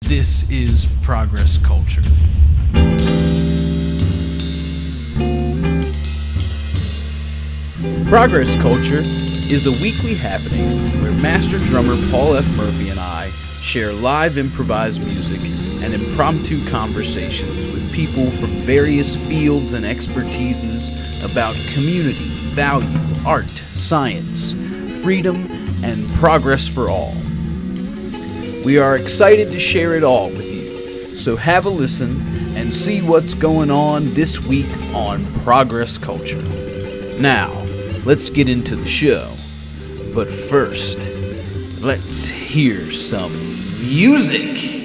This is Progress Culture. Progress Culture is a weekly happening where master drummer Paul F. Murphy and I share live improvised music and impromptu conversations with people from various fields and expertises about community, value, art, science, freedom, and progress for all. We are excited to share it all with you, so have a listen and see what's going on this week on Progress Culture. Now, let's get into the show. But first, let's hear some music.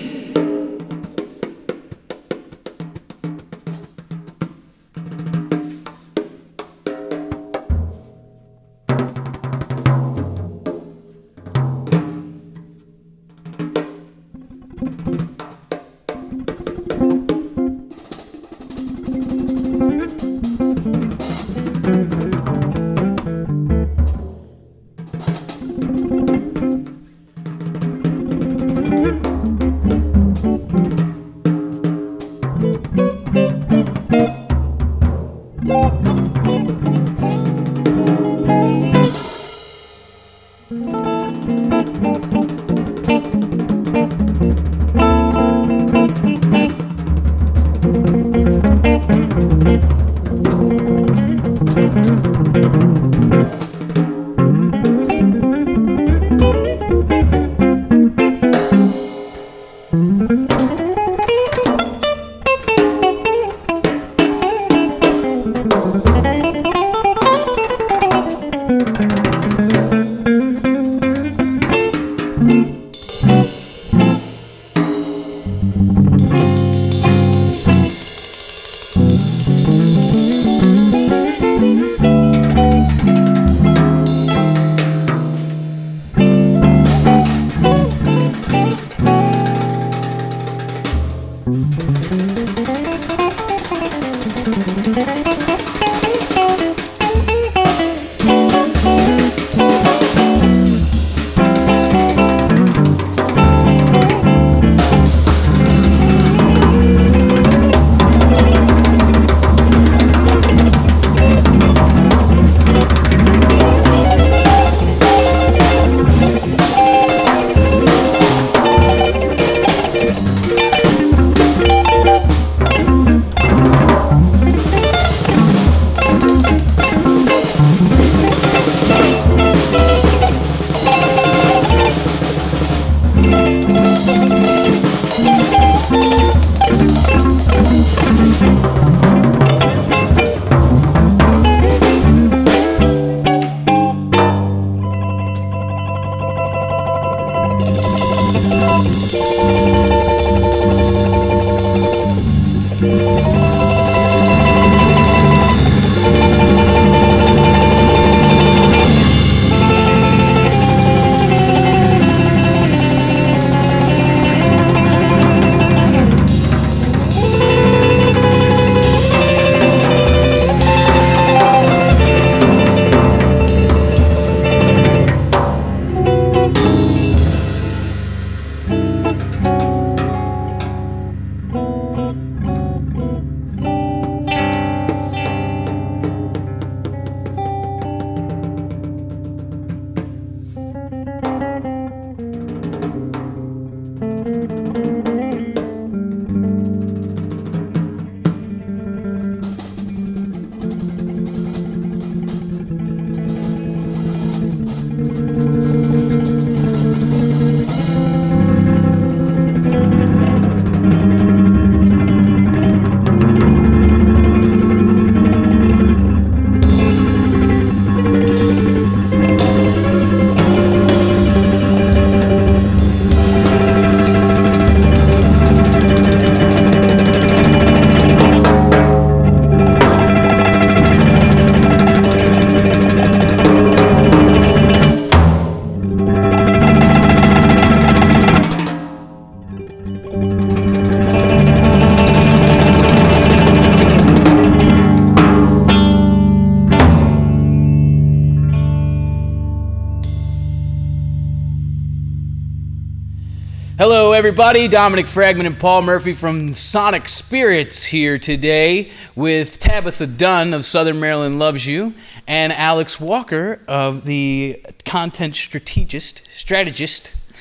everybody. Dominic Fragman and Paul Murphy from Sonic Spirits here today with Tabitha Dunn of Southern Maryland Loves You and Alex Walker of the content strategist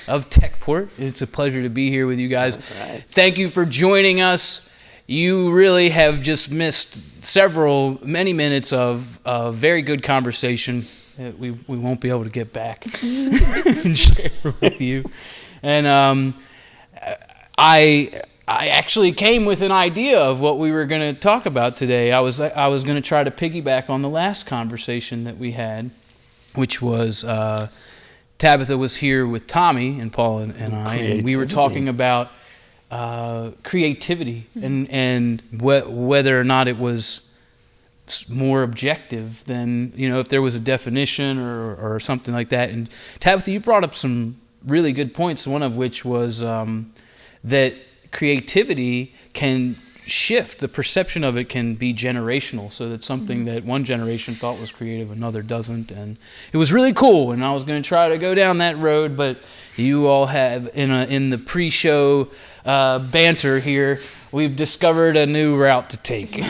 of TechPort. It's a pleasure to be here with you guys. Right. Thank you for joining us. You really have just missed many minutes of very good conversation that we won't be able to get back and share with you. And I actually came with an idea of what we were going to talk about today. I was going to try to piggyback on the last conversation that we had, which was Tabitha was here with Tommy and Paul and I, and we were talking about creativity and whether or not it was more objective than, if there was a definition or something like that. And Tabitha, you brought up some really good points, one of which was that creativity can shift. The perception of it can be generational, so that something that one generation thought was creative, another doesn't. And it was really cool, and I was going to try to go down that road, but you all have, in the pre-show banter here, we've discovered a new route to take.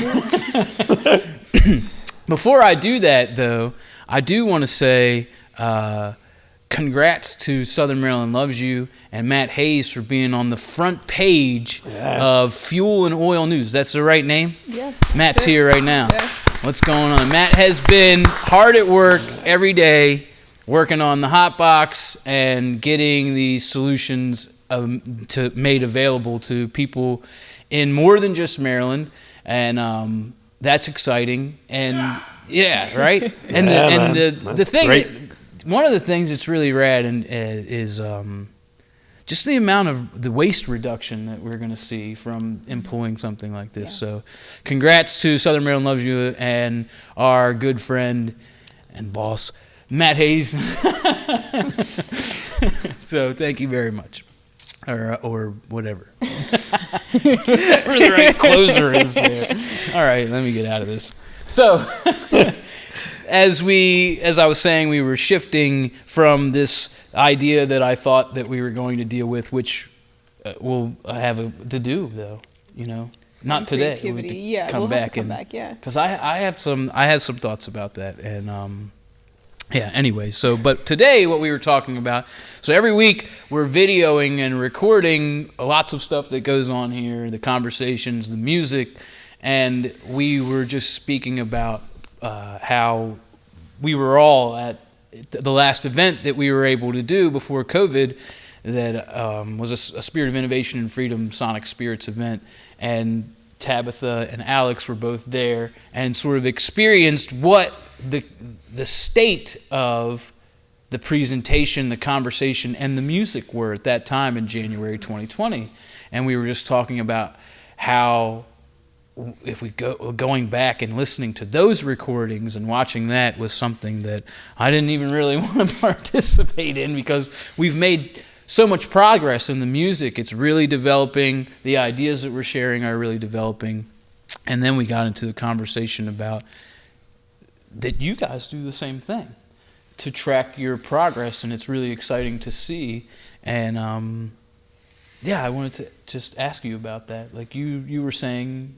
Before I do that, though, I do want to say congrats to Southern Maryland Loves You and Matt Hayes for being on the front page of Fuel and Oil News. That's the right name? Yeah. Matt's here right now. Yeah. What's going on? Matt has been hard at work every day, working on the hot box and getting these solutions made available to people in more than just Maryland, and that's exciting. And yeah, right. And the thing, one of the things that's really rad is just the amount of the waste reduction that we're going to see from employing something like this. Yeah. So, congrats to Southern Maryland Loves You and our good friend and boss Matt Hayes. So, thank you very much. Or whatever. Whatever the right closer is there. All right, let me get out of this. So, as I was saying, we were shifting from this idea that I thought that we were going to deal with, which we'll have to do, though. Not today. We'll come back, yeah. Because I had some thoughts about that, and anyway, but today what we were talking about, so every week we're videoing and recording lots of stuff that goes on here, the conversations, the music, and we were just speaking about how we were all at the last event that we were able to do before COVID that was a Spirit of Innovation and Freedom Sonic Spirits event, and Tabitha and Alex were both there and sort of experienced what the state of the presentation, the conversation, and the music were at that time in January 2020. And we were just talking about how if we going back and listening to those recordings and watching that was something that I didn't even really want to participate in, because we've made so much progress in the music. It's really developing. The ideas that we're sharing are really developing. And then we got into the conversation about that you guys do the same thing to track your progress, and it's really exciting to see. And I wanted to just ask you about that. Like you were saying.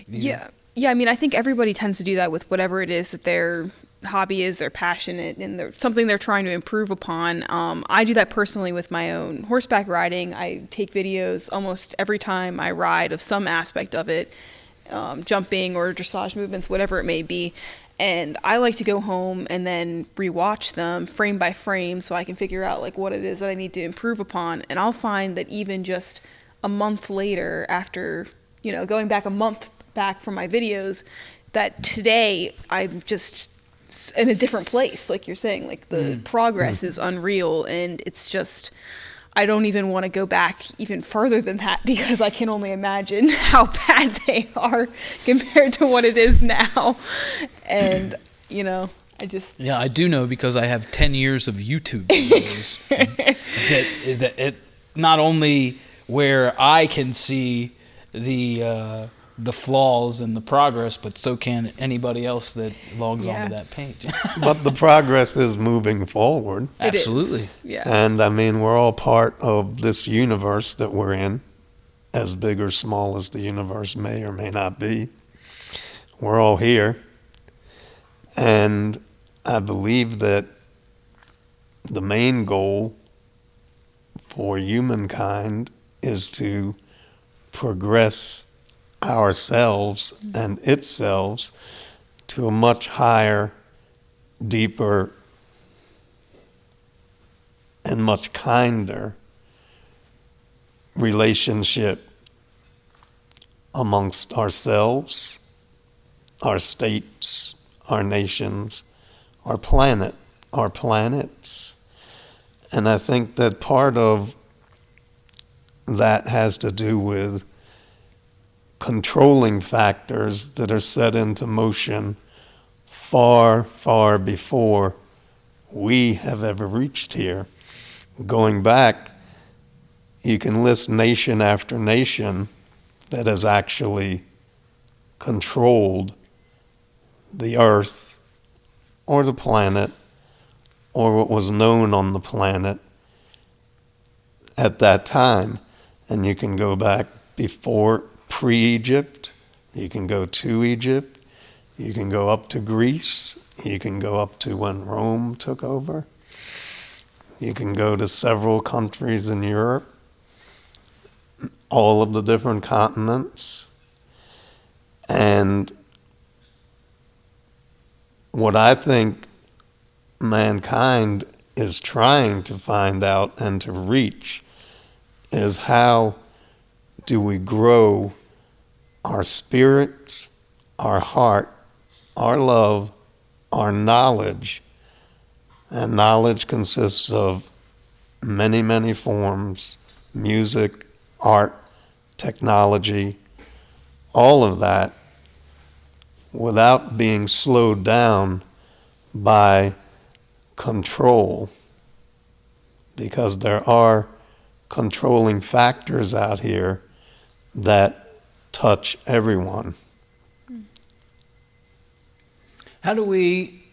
Yeah. I mean, I think everybody tends to do that with whatever it is that their hobby is, they're passionate, and something they're trying to improve upon. I do that personally with my own horseback riding. I take videos almost every time I ride of some aspect of it, jumping or dressage movements, whatever it may be. And I like to go home and then rewatch them frame by frame so I can figure out like what it is that I need to improve upon. And I'll find that even just a month later, after going back a month back from my videos, that today I'm just in a different place. Like you're saying, like the progress is unreal, and it's just, I don't even want to go back even further than that, because I can only imagine how bad they are compared to what it is now. And I do know, because I have 10 years of YouTube videos that is it not only where I can see the the flaws and the progress, but so can anybody else that logs Yeah. onto that page. But the progress is moving forward. It is. Absolutely. Yeah. And I mean, we're all part of this universe that we're in, as big or small as the universe may or may not be. We're all here. And I believe that the main goal for humankind is to progress ourselves and itself to a much higher, deeper, and much kinder relationship amongst ourselves, our states, our nations, our planet, our planets. And I think that part of that has to do with controlling factors that are set into motion far, far before we have ever reached here. Going back, you can list nation after nation that has actually controlled the earth or the planet or what was known on the planet at that time. And you can go back before, pre-Egypt, you can go to Egypt, you can go up to Greece, you can go up to when Rome took over, you can go to several countries in Europe, all of the different continents. And what I think mankind is trying to find out and to reach is how do we grow our spirits, our heart, our love, our knowledge. And knowledge consists of many, many forms: music, art, technology, all of that, without being slowed down by control, because there are controlling factors out here that touch everyone. How do we?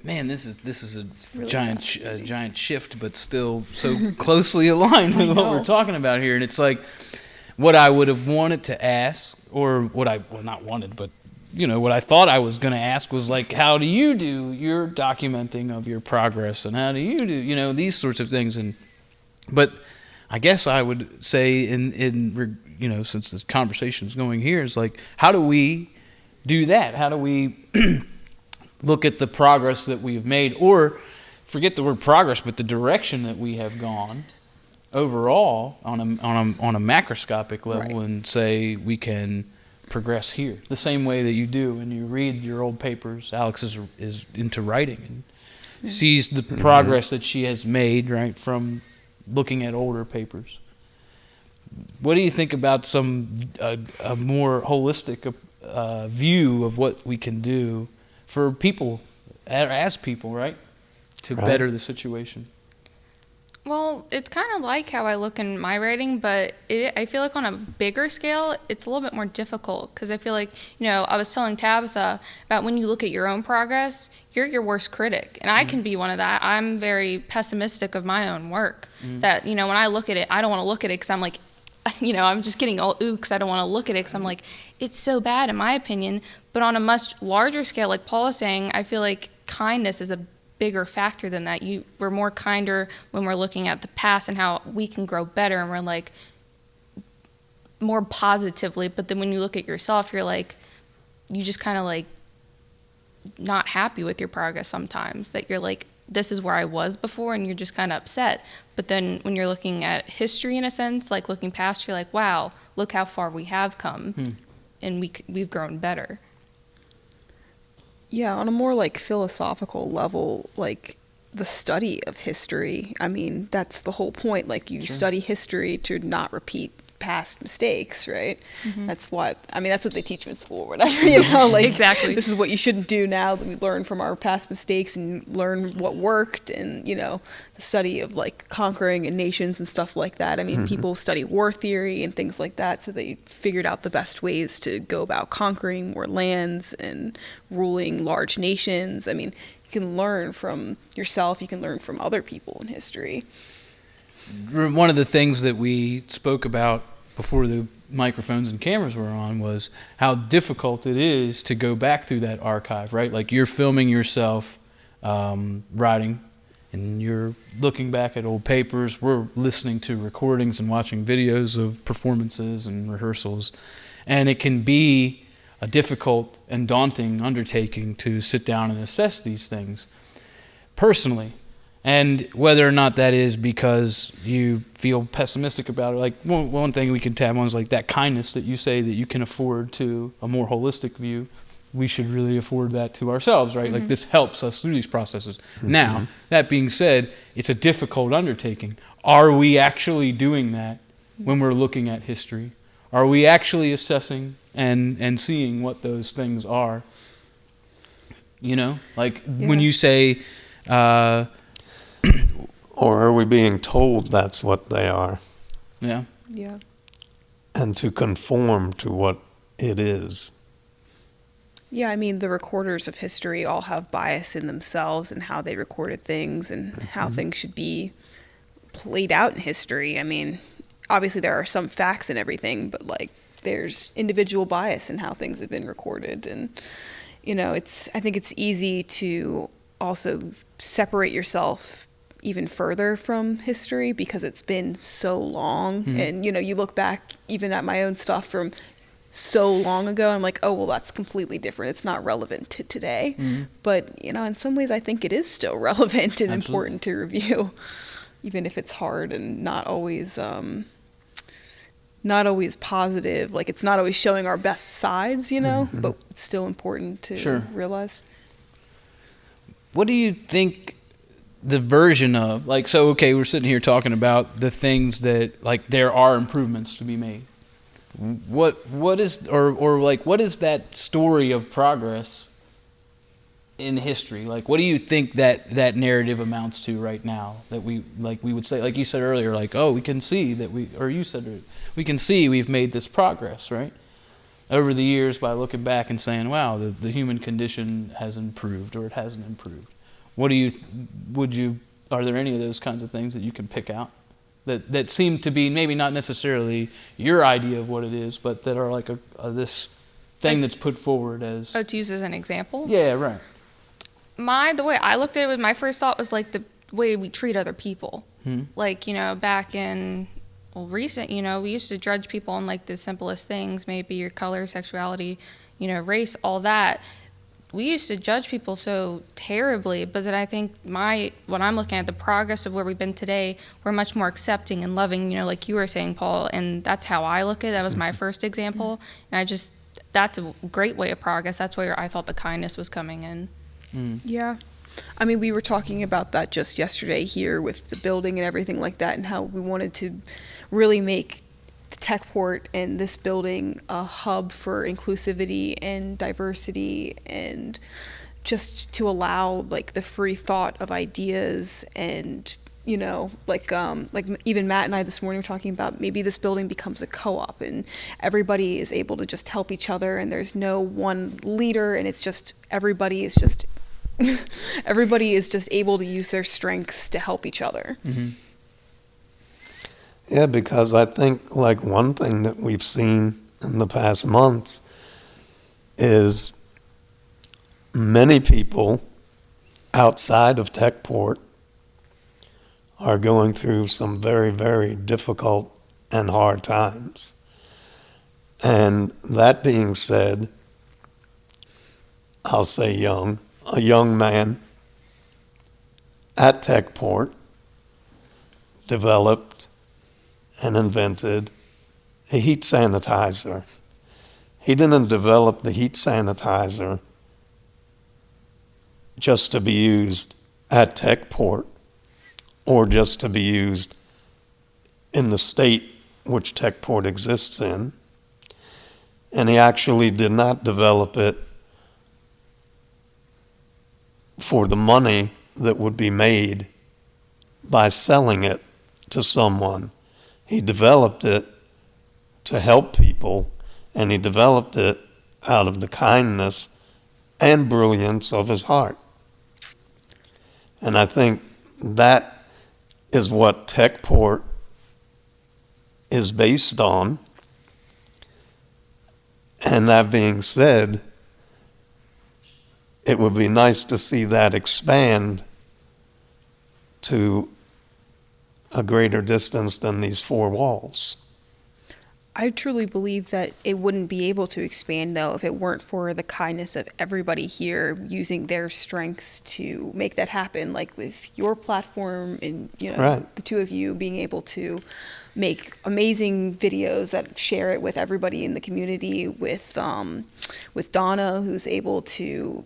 Man, this is a really giant shift, but still so closely aligned with what we're talking about here. And it's like what I would have wanted to ask, or not wanted, but what I thought I was going to ask was like, how do you do your documenting of your progress, and how do you do these sorts of things? But I guess I would say in since this conversation is going here, is like, how do we do that? How do we look at the progress that we have made, or forget the word progress, but the direction that we have gone overall on a macroscopic level, Right. and say we can progress here the same way that you do when you read your old papers. Alex is into writing and sees the progress that she has made, right, from looking at older papers. What do you think about a more holistic view of what we can do for people, as people, right, to Right. better the situation? Well, it's kind of like how I look in my writing, but I feel like on a bigger scale, it's a little bit more difficult, because I feel like, I was telling Tabitha about when you look at your own progress, you're your worst critic. And I can be one of that. I'm very pessimistic of my own work. That, when I look at it, I don't want to look at it because I'm like, I'm just getting all ooks. I don't want to look at it because I'm like, it's so bad in my opinion. But on a much larger scale, like Paul was saying, I feel like kindness is a bigger factor than that. We're more kinder when we're looking at the past and how we can grow better, and we're like more positively. But then when you look at yourself, you're like, you just kind of like not happy with your progress sometimes, that you're like, this is where I was before, and you're just kind of upset. But then when you're looking at history, in a sense, like looking past, you're like, wow, look how far we have come, and we've grown better. Yeah, on a more like philosophical level, like the study of history, I mean, that's the whole point. Like, you study history to not repeat past mistakes, right? That's what they teach in school or whatever, you know, like Exactly. this is what you shouldn't do now. We learn from our past mistakes and learn what worked, and, you know, the study of like conquering and nations and stuff like that. I mean, people study war theory and things like that, so they figured out the best ways to go about conquering more lands and ruling large nations. I mean, you can learn from yourself, you can learn from other people in history. One of the things that we spoke about before the microphones and cameras were on was how difficult it is to go back through that archive, right? Like you're filming yourself writing, and you're looking back at old papers. We're listening to recordings and watching videos of performances and rehearsals. And it can be a difficult and daunting undertaking to sit down and assess these things personally. And whether or not that is because you feel pessimistic about it, like one thing we can tab on is like that kindness that you say that you can afford to a more holistic view. We should really afford that to ourselves, right? Like this helps us through these processes. Now, that being said, it's a difficult undertaking. Are we actually doing that when we're looking at history? Are we actually assessing and seeing what those things are? You know, like when you say, Or are we being told that's what they are? yeah. Yeah. And to conform to what it is. Yeah, I mean, the recorders of history all have bias in themselves and how they recorded things and how things should be played out in history. I mean, obviously there are some facts and everything, but like there's individual bias in how things have been recorded. And, you know, I think it's easy to also separate yourself even further from history because it's been so long. And, you know, you look back even at my own stuff from so long ago, I'm like, oh, well, that's completely different. It's not relevant to today. But, you know, in some ways, I think it is still relevant and important to review, even if it's hard and not always positive. Like, it's not always showing our best sides, you know, but it's still important to realize. What do you think the version of, like, so, okay, we're sitting here talking about the things that, like, there are improvements to be made. What is, or like, what is that story of progress in history? Like, what do you think that narrative amounts to right now? That we would say, like you said earlier, like, oh, we can see that we can see we've made this progress, right? Over the years by looking back and saying, wow, the human condition has improved or it hasn't improved. Are there any of those kinds of things that you can pick out? That seem to be maybe not necessarily your idea of what it is, but that are like this thing that's put forward as... Oh, to use as an example? Yeah, right. The way I looked at it, my first thought was like the way we treat other people. Like, you know, back in, recent, you know, we used to judge people on like the simplest things, maybe your color, sexuality, you know, race, all that. We used to judge people so terribly, but then I think when I'm looking at the progress of where we've been today, we're much more accepting and loving, you know, like you were saying, Paul, and that's how I look at it. That was my first example, and that's a great way of progress. That's where I thought the kindness was coming in. Yeah. I mean, we were talking about that just yesterday here with the building and everything like that, and how we wanted to really make the TechPort and this building a hub for inclusivity and diversity, and just to allow like the free thought of ideas. And, you know, like even Matt and I this morning were talking about maybe this building becomes a co-op and everybody is able to just help each other, and there's no one leader, and it's just everybody is just able to use their strengths to help each other. Yeah, because I think like one thing that we've seen in the past months is many people outside of TechPort are going through some very, very difficult and hard times. And that being said, I'll say a young man at TechPort developed and invented a heat sanitizer. He didn't develop the heat sanitizer just to be used at TechPort or just to be used in the state which TechPort exists in. And he actually did not develop it for the money that would be made by selling it to someone. He developed it to help people, and he developed it out of the kindness and brilliance of his heart. And I think that is what TechPort is based on. And that being said, it would be nice to see that expand to a greater distance than these four walls. I truly believe that it wouldn't be able to expand, though, if it weren't for the kindness of everybody here using their strengths to make that happen, like with your platform and, Right. the two of you being able to make amazing videos that share it with everybody in the community, with Donna, who's able to,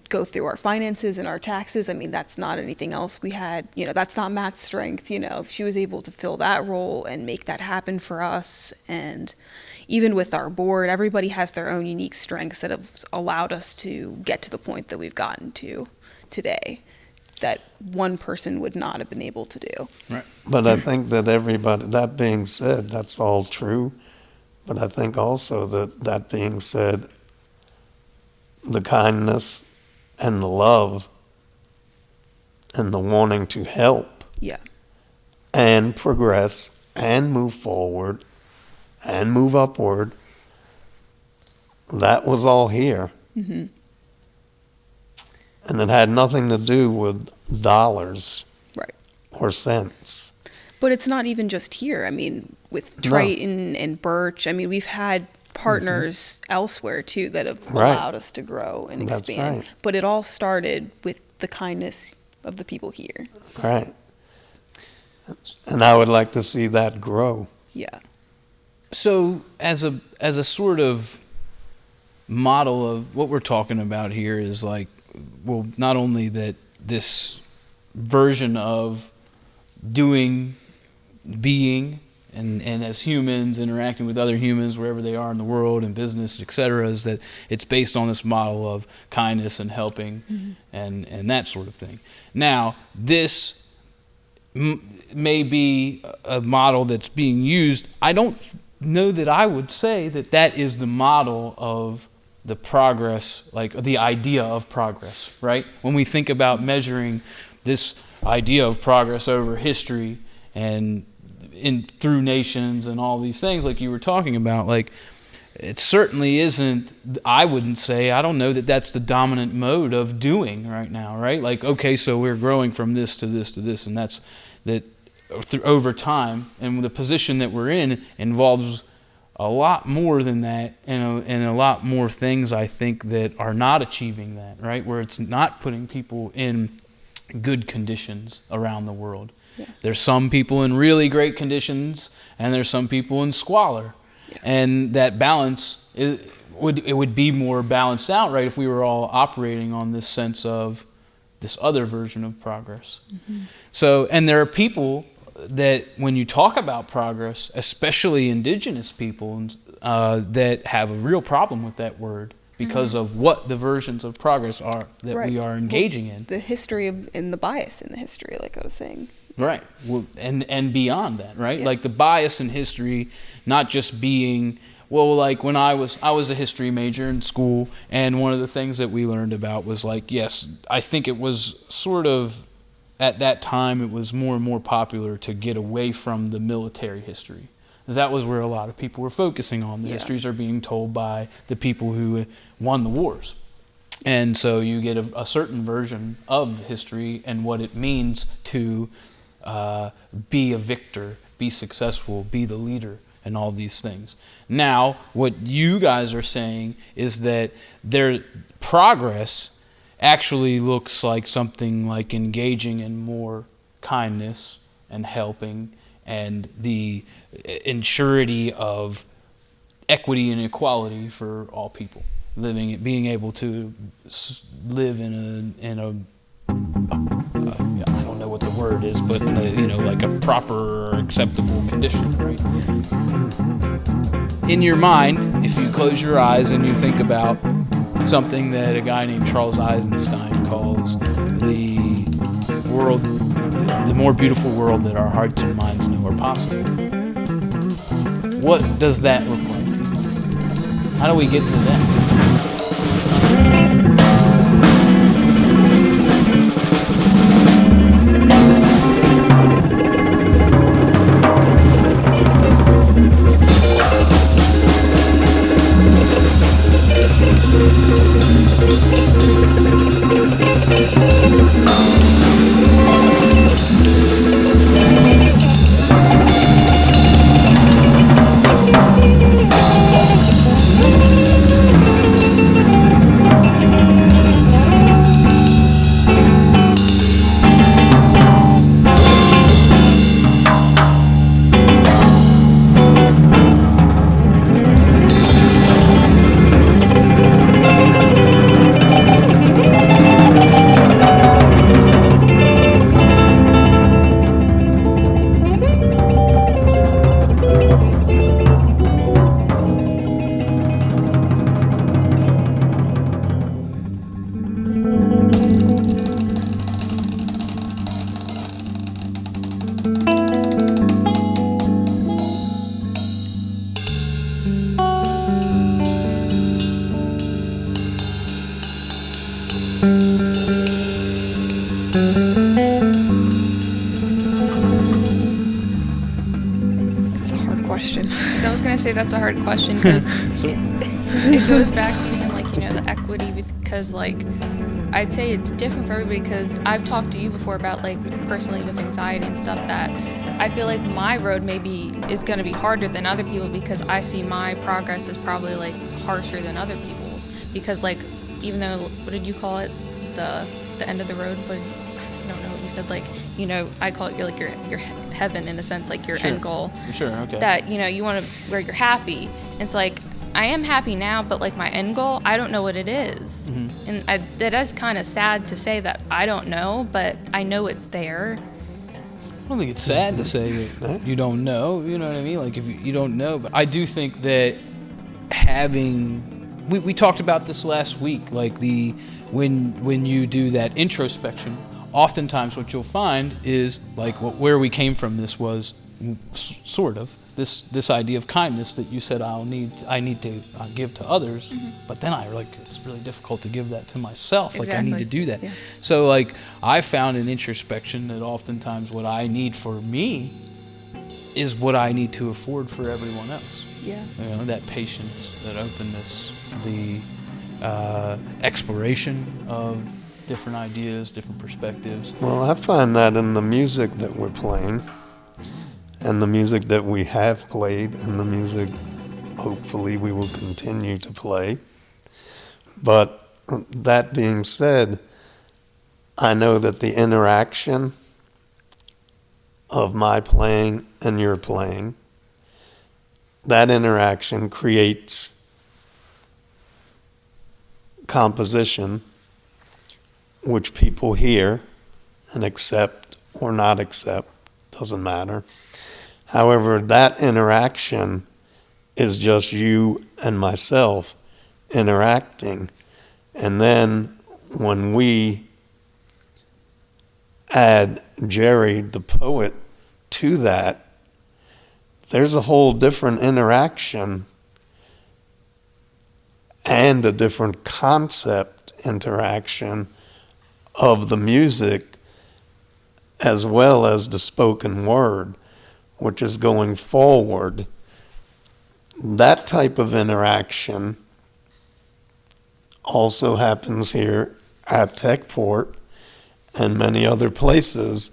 go through our finances and our taxes. I mean, that's not anything else we had, that's not Matt's strength, she was able to fill that role and make that happen for us. And even with our board, everybody has their own unique strengths that have allowed us to get to the point that we've gotten to today, that one person would not have been able to do. Right. But I think that everybody, that being said, that's all true. But I think also that being said, the kindness and the love and the wanting to help Yeah. and progress and move forward and move upward, that was all here. Mm-hmm. And it had nothing to do with dollars Right. or cents. But it's not even just here. I mean, with No. Triton and Birch, I mean, we've had partners elsewhere too that have Right. allowed us to grow and That's expand. right. But it all started with the kindness of the people here. Right. And I would like to see that grow. Yeah. So as a sort of model of what we're talking about here is like, well, not only that this version of doing, being, and as humans interacting with other humans wherever they are in the world and business, etc., is that it's based on this model of kindness and helping and that sort of thing. Now, this may be a model that's being used. I don't know that I would say that is the model of the progress, like the idea of progress, right? When we think about measuring this idea of progress over history and through nations and all these things like you were talking about, like it certainly isn't, I wouldn't say, I don't know that that's the dominant mode of doing right now, right? Like, okay, so we're growing from this to this to this, and that's that over time, and the position that we're in involves a lot more than that, and a lot more things I think that are not achieving that, right? Where it's not putting people in good conditions around the world. Yeah. There's some people in really great conditions, and there's some people in squalor. Yeah. And that balance, it would be more balanced out, right, if we were all operating on this sense of this other version of progress. Mm-hmm. So, and there are people that when you talk about progress, especially indigenous people, that have a real problem with that word because of what the versions of progress are that we are engaging in. The history and the bias in the history, like I was saying. Right. Well, and beyond that, right? Yeah. Like the bias in history, not just being, well, like when I was a history major in school, and one of the things that we learned about was like, yes, I think it was sort of, at that time, it was more and more popular to get away from the military history. Because that was where a lot of people were focusing on. The histories are being told by the people who won the wars. And so you get a certain version of history and what it means to be a victor, be successful, be the leader, and all these things. Now, what you guys are saying is that their progress actually looks like something like engaging in more kindness and helping and the ensurety of equity and equality for all people, being able to live in a I don't know what the word is, but in a, like a proper or acceptable condition, right? In your mind, if you close your eyes and you think about something that a guy named Charles Eisenstein calls the world, the more beautiful world that our hearts and minds know are possible. What does that look like? How do we get to that? I was going to say that's a hard question because it goes back to being like, the equity, because like I'd say it's different for everybody, because I've talked to you before about like personally with anxiety and stuff, that I feel like my road maybe is going to be harder than other people because I see my progress as probably like harsher than other people's, because like even though, what did you call it, the end of the road, but I don't know what you said, like, I call it like your heaven in a sense, like your end goal. Sure, okay. That, you want to, where you're happy. It's like, I am happy now, but like my end goal, I don't know what it is. Mm-hmm. And that is kind of sad to say that I don't know, but I know it's there. I don't think it's sad to say that you don't know, you know what I mean? Like if you don't know, but I do think that we talked about this last week, like when you do that introspection, oftentimes what you'll find is like where we came from. This was sort of this idea of kindness that you said I need to give to others, mm-hmm. but then it's really difficult to give that to myself. Exactly. Like I need to do that. Yeah. So like I found in introspection that oftentimes what I need for me is what I need to afford for everyone else. Yeah. That patience, that openness, the exploration of different ideas, different perspectives. Well, I find that in the music that we're playing, and the music that we have played, and the music hopefully we will continue to play. But that being said, I know that the interaction of my playing and your playing, that interaction creates composition which people hear and accept or not accept, doesn't matter. However, that interaction is just you and myself interacting. And then when we add Jere, the poet, to that, there's a whole different interaction and a different concept interaction of the music as well as the spoken word, which is going forward. That type of interaction also happens here at TechPort and many other places,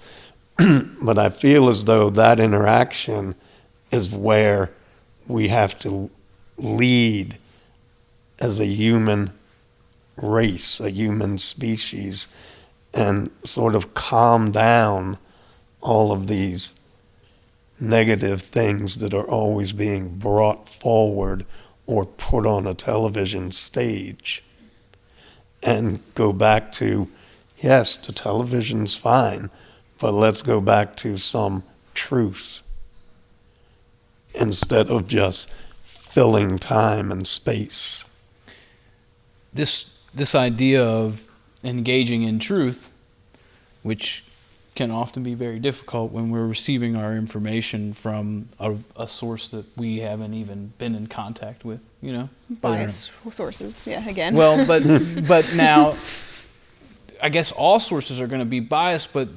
but I feel as though that interaction is where we have to lead as a human race, a human species, and sort of calm down all of these negative things that are always being brought forward or put on a television stage. And go back to, yes, the television's fine, but let's go back to some truth instead of just filling time and space. This idea of engaging in truth, which can often be very difficult when we're receiving our information from a source that we haven't even been in contact with, you know? Bias sources, yeah, again. Well, but now, I guess all sources are going to be biased, but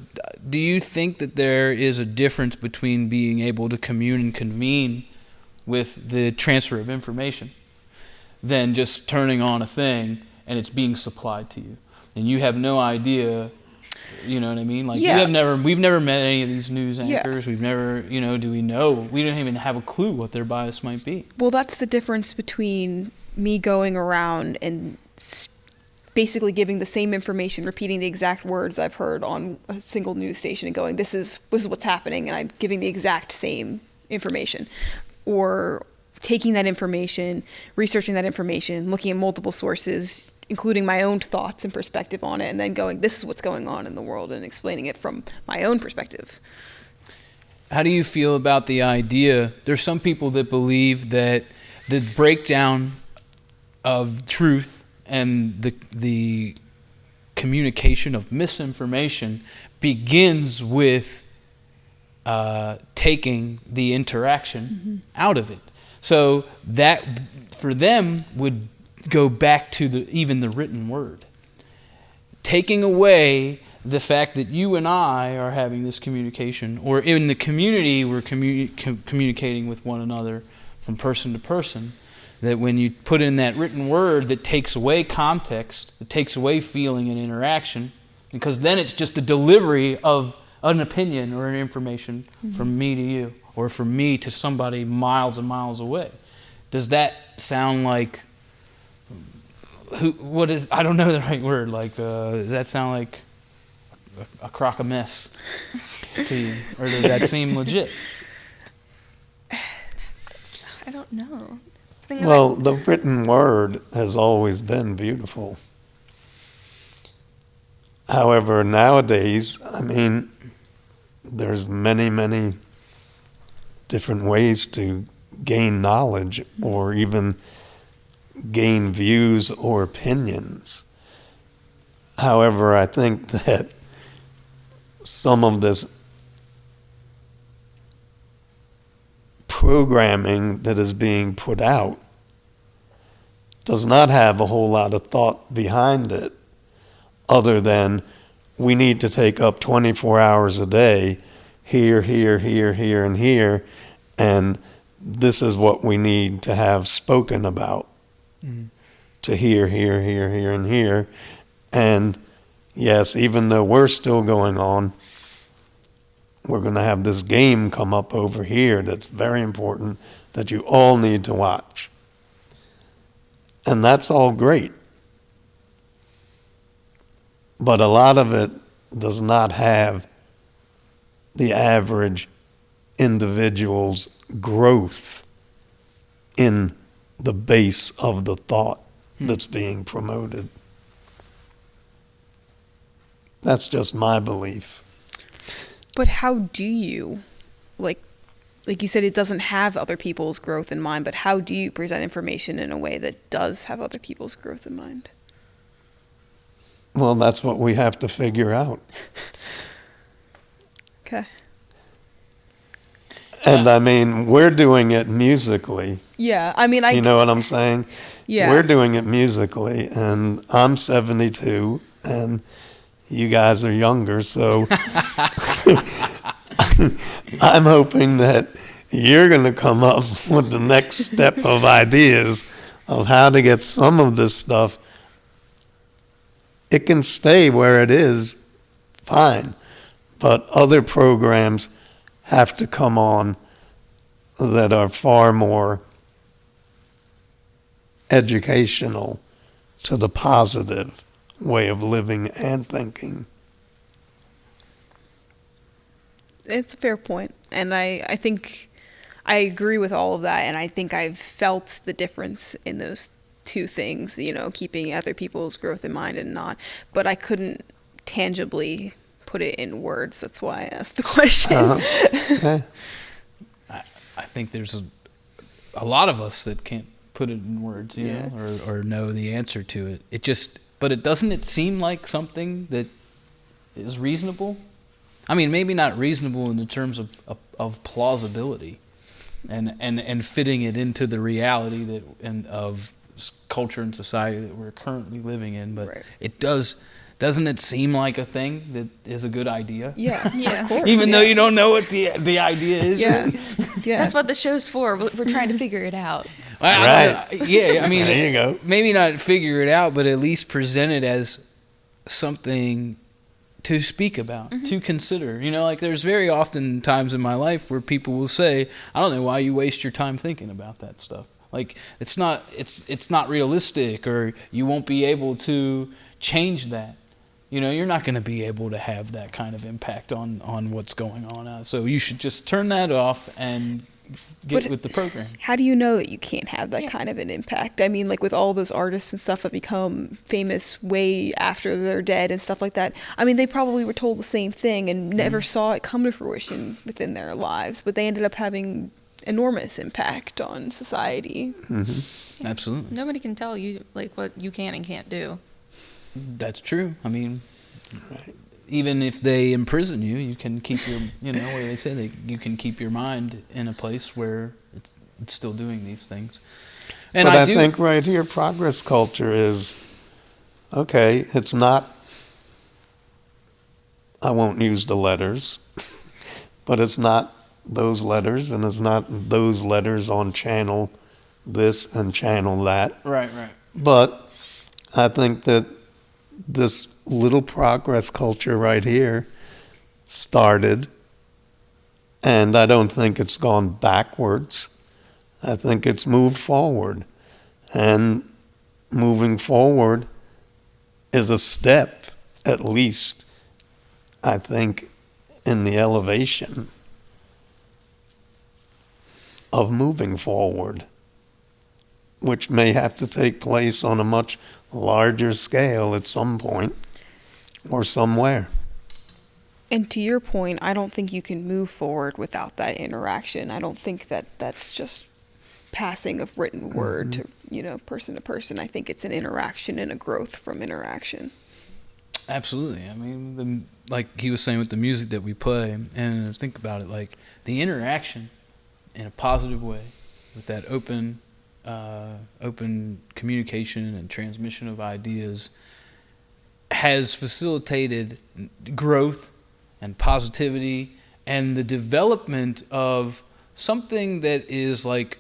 do you think that there is a difference between being able to commune and convene with the transfer of information than just turning on a thing and it's being supplied to you? And you have no idea, you know what I mean? Like, yeah. we've never met any of these news anchors. Yeah. We've never, you know, we don't even have a clue what their bias might be. Well, that's the difference between me going around and basically giving the same information, repeating the exact words I've heard on a single news station and going, this is what's happening, and I'm giving the exact same information. Or taking that information, researching that information, looking at multiple sources, including my own thoughts and perspective on it, and then going, this is what's going on in the world, and explaining it from my own perspective. How do you feel about the idea? There's some people that believe that the breakdown of truth and the communication of misinformation begins with taking the interaction out of it. So that, for them, would go back to even the written word. Taking away the fact that you and I are having this communication, or in the community we're communicating with one another from person to person, that when you put in that written word that takes away context, it takes away feeling and interaction, because then it's just a delivery of an opinion or an information from me to you, or from me to somebody miles and miles away. Does that sound like, I don't know the right word, like, does that sound like a crock of mess to you? Or does that seem legit? I don't know. Well, the written word has always been beautiful. However, nowadays, I mean, there's many, many different ways to gain knowledge or even gain views or opinions. However, I think that some of this programming that is being put out does not have a whole lot of thought behind it, other than we need to take up 24 hours a day, here, here, here, here, and here, and this is what we need to have spoken about. To here, here, here, here, and here. And yes, even though we're still going on, we're going to have this game come up over here that's very important that you all need to watch. And that's all great. But a lot of it does not have the average individual's growth in the base of the thought that's being promoted. That's just my belief. But how do you, like you said, it doesn't have other people's growth in mind, but how do you present information in a way that does have other people's growth in mind? Well, that's what we have to figure out. Okay. And I mean, we're doing it musically. Yeah, I mean, You know what I'm saying? Yeah. We're doing it musically, and I'm 72, and you guys are younger, so I'm hoping that you're going to come up with the next step of ideas of how to get some of this stuff. It can stay where it is, fine, but other programs have to come on that are far more educational to the positive way of living and thinking. It's a fair point. And I think I agree with all of that. And I think I've felt the difference in those two things, you know, keeping other people's growth in mind and not. But I couldn't tangibly put it in words. That's why I asked the question. Okay. I think there's a lot of us that can't put it in words, you know, or know the answer to it. But doesn't it seem like something that is reasonable? I mean, maybe not reasonable in the terms of plausibility and fitting it into the reality of culture and society that we're currently living in, but it doesn't it seem like a thing that is a good idea? Yeah. Yeah. Of course. Even though you don't know what the idea is. Yeah. Really? Yeah. That's what the show's for. We're trying to figure it out. Right. Yeah, I mean, There you go. maybe not figure it out, but at least present it as something to speak about, to consider. You know, like there's very often times in my life where people will say, I don't know why you waste your time thinking about that stuff. Like it's not realistic, or you won't be able to change that. You know, you're not going to be able to have that kind of impact on what's going on. So you should just turn that off and get with the program. How do you know that you can't have that kind of an impact? I mean, like with all those artists and stuff that become famous way after they're dead and stuff like that. I mean, they probably were told the same thing and never saw it come to fruition within their lives, but they ended up having enormous impact on society. Mm-hmm. Absolutely. Nobody can tell you like what you can and can't do. That's true. I mean, even if they imprison you, you can keep your, you know, what do they say? You can keep your mind in a place where it's still doing these things. And but I do think right here, progress culture is, okay, it's not, I won't use the letters, but it's not those letters, and it's not those letters on channel this and channel that. Right. But I think that this little progress culture right here started, and I don't think it's gone backwards. I think it's moved forward. And moving forward is a step, at least, I think, in the elevation of moving forward, which may have to take place on a much larger scale at some point or somewhere. And to your point, I don't think you can move forward without that interaction. I don't think that that's just passing of written word to, you know, person to person. I think it's an interaction and a growth from interaction. Absolutely. I mean, like he was saying with the music that we play, and think about it, like the interaction in a positive way with that open communication and transmission of ideas has facilitated growth and positivity and the development of something that is like,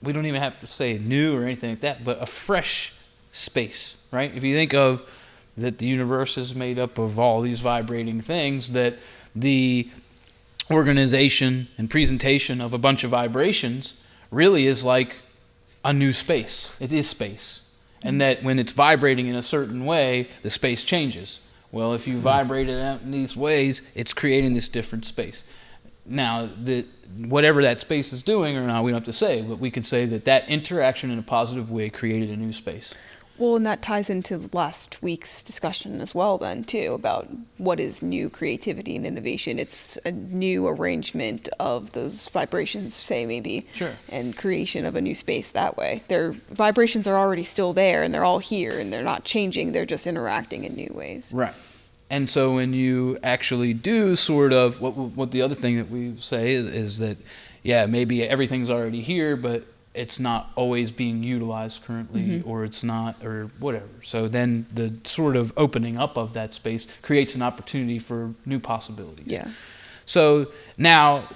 we don't even have to say new or anything like that, but a fresh space, right? If you think of that the universe is made up of all these vibrating things, that the organization and presentation of a bunch of vibrations really is like a new space. It is space. And that when it's vibrating in a certain way, the space changes. Well, if you vibrate it out in these ways, it's creating this different space. Now, whatever that space is doing or not, we don't have to say, but we could say that interaction in a positive way created a new space. Well, and that ties into last week's discussion as well then, too, about what is new creativity and innovation. It's a new arrangement of those vibrations, say, maybe. Sure. And creation of a new space that way. Their vibrations are already still there, and they're all here, and they're not changing. They're just interacting in new ways. Right. And so when you actually do sort of, what the other thing that we say is that, yeah, maybe everything's already here, but it's not always being utilized currently, or it's not, or whatever. So then the sort of opening up of that space creates an opportunity for new possibilities. Yeah. So now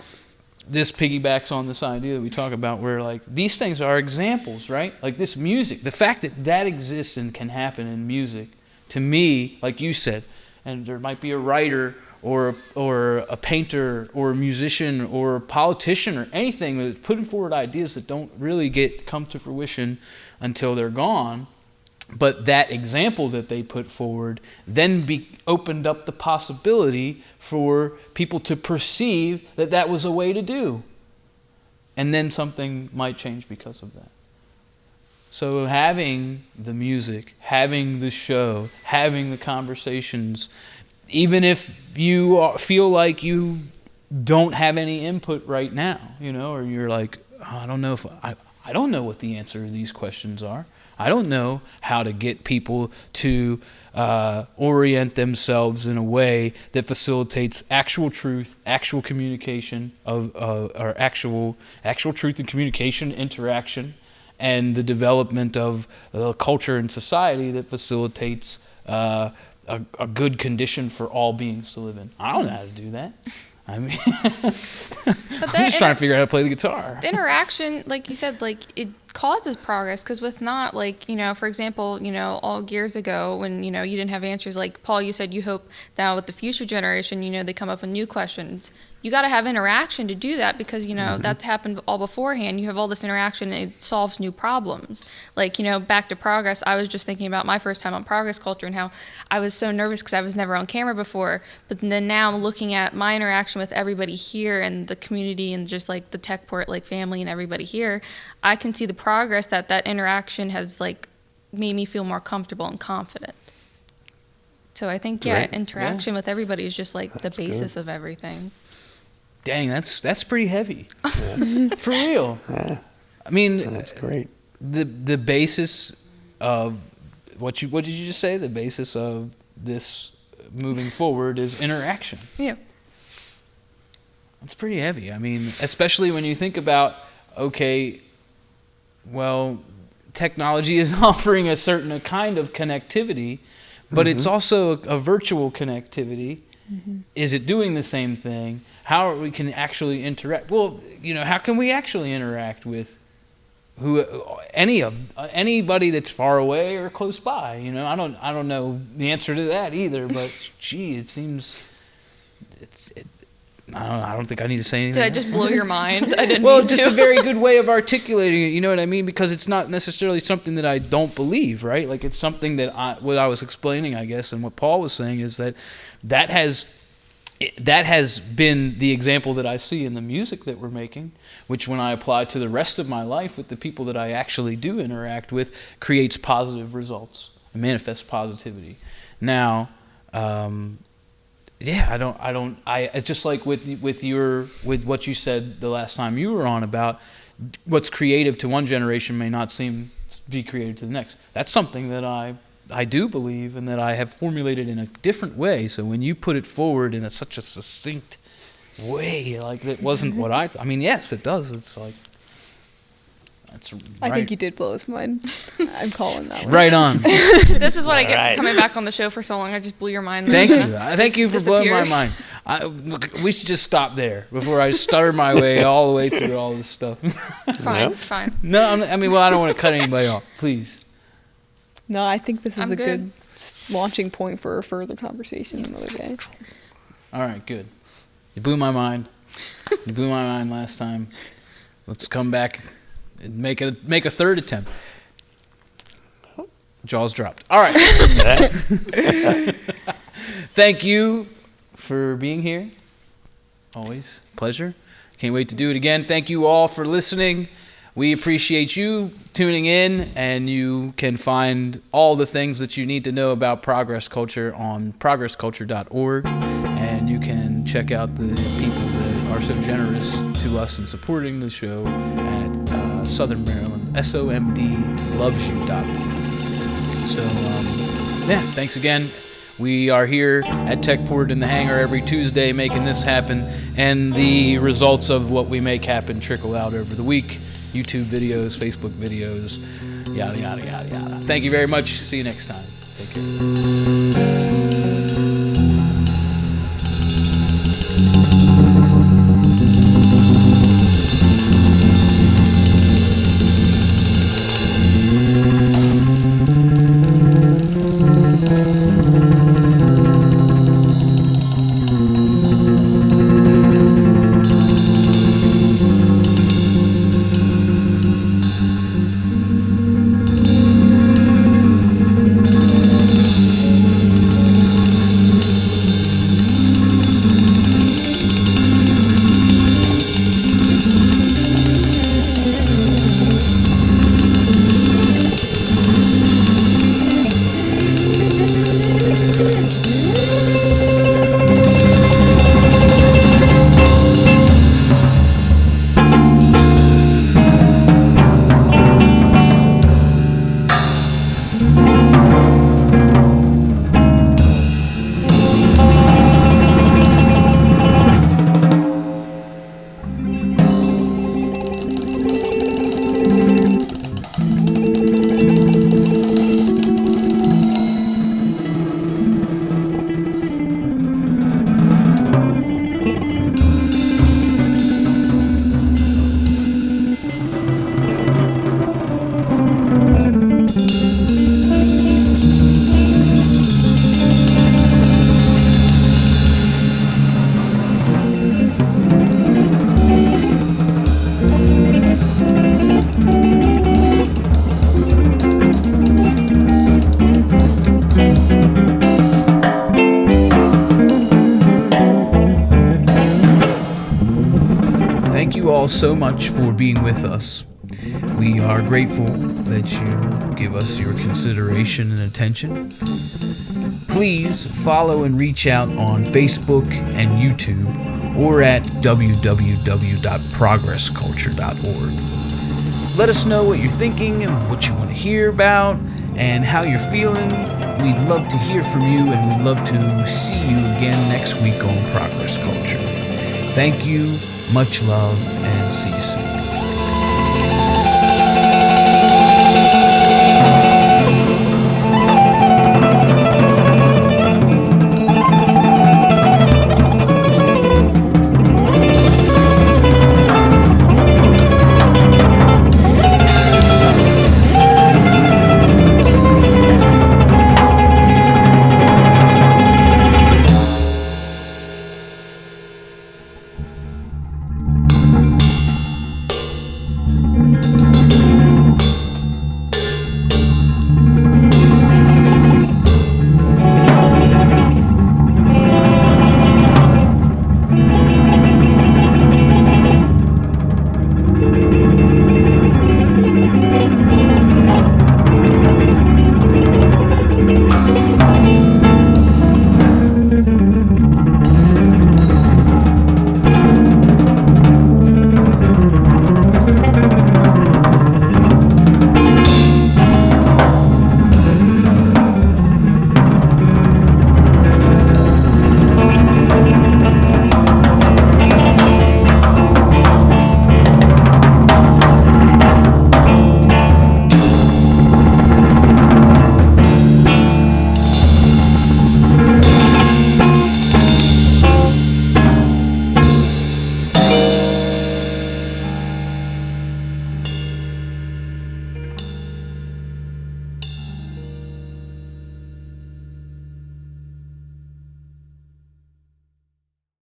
this piggybacks on this idea that we talk about where like these things are examples, right? Like this music, the fact that exists and can happen in music, to me, like you said, and there might be a writer or a painter or a musician or a politician or anything that's putting forward ideas that don't really come to fruition until they're gone. But that example that they put forward then opened up the possibility for people to perceive that was a way to do. And then something might change because of that. So having the music, having the show, having the conversations even if you feel like you don't have any input right now, or you're like, oh, I don't know if I don't know what the answer to these questions are. I don't know how to get people to orient themselves in a way that facilitates actual truth, actual communication or actual truth and communication, interaction, and the development of a culture and society that facilitates a good condition for all beings to live in. I don't know how to do that. I mean, I'm just trying to figure out how to play the guitar. The interaction, like you said, like it causes progress, because with not, like, for example, all years ago when, you didn't have answers, like Paul, you said you hope that with the future generation, they come up with new questions. You got to have interaction to do that, because, that's happened all beforehand. You have all this interaction and it solves new problems. Like, back to progress, I was just thinking about my first time on Progress Culture and how I was so nervous because I was never on camera before. But then now I'm looking at my interaction with everybody here and the community and just like the TechPort like family and everybody here. I can see the progress that interaction has like made me feel more comfortable and confident. So I think, interaction with everybody is just like the basis of everything. Dang, that's pretty heavy. For real. Yeah. I mean, That's great. The basis of what did you just say? The basis of this moving forward is interaction. Yeah. It's pretty heavy. I mean, especially when you think about, okay, well, technology is offering a certain kind of connectivity, but it's also a virtual connectivity. Mm-hmm. Is it doing the same thing? How we can actually interact? Well, how can we actually interact with anybody that's far away or close by? I don't know the answer to that either. But gee, it seems I don't think I need to say anything. Did I just blow your mind? I didn't. Well, just a very good way of articulating it. You know what I mean? Because it's not necessarily something that I don't believe, right? Like it's something that what I was explaining, I guess, and what Paul was saying is that has been the example that I see in the music that we're making, which when I apply to the rest of my life with the people that I actually do interact with, creates positive results and manifests positivity. Now, it's just like with what you said the last time you were on about what's creative to one generation may not seem to be creative to the next. That's something that I do believe and that I have formulated in a different way. So when you put it forward in such a succinct way, like it wasn't what I mean, yes, it does. It's like, that's right. I think you did blow his mind. I'm calling that one. Right on. This is what I get for coming back on the show for so long. I just blew your mind. Thank you. Thank you for blowing my mind. We should just stop there before I stutter my way all the way through all this stuff. Fine. No, I don't want to cut anybody off. Please. No, I think this is a good launching point for a further conversation another day. All right, good. You blew my mind. You blew my mind last time. Let's come back and make a third attempt. Jaws dropped. All right. Thank you for being here. Always a pleasure. Can't wait to do it again. Thank you all for listening. We appreciate you tuning in, and you can find all the things that you need to know about Progress Culture on progressculture.org, and you can check out the people that are so generous to us in supporting the show at Southern Maryland, SOMDlovesyou.org. So, thanks again. We are here at TechPort in the hangar every Tuesday making this happen, and the results of what we make happen trickle out over the week. YouTube videos, Facebook videos, yada, yada, yada, yada. Thank you very much. See you next time. Take care. so much for being with us. We are grateful that you give us your consideration and attention. Please follow and reach out on Facebook and YouTube or at www.progressculture.org. Let us know what you're thinking and what you want to hear about and how you're feeling. We'd love to hear from you, and we'd love to see you again next week on Progress Culture. Thank you, much love, and see you soon.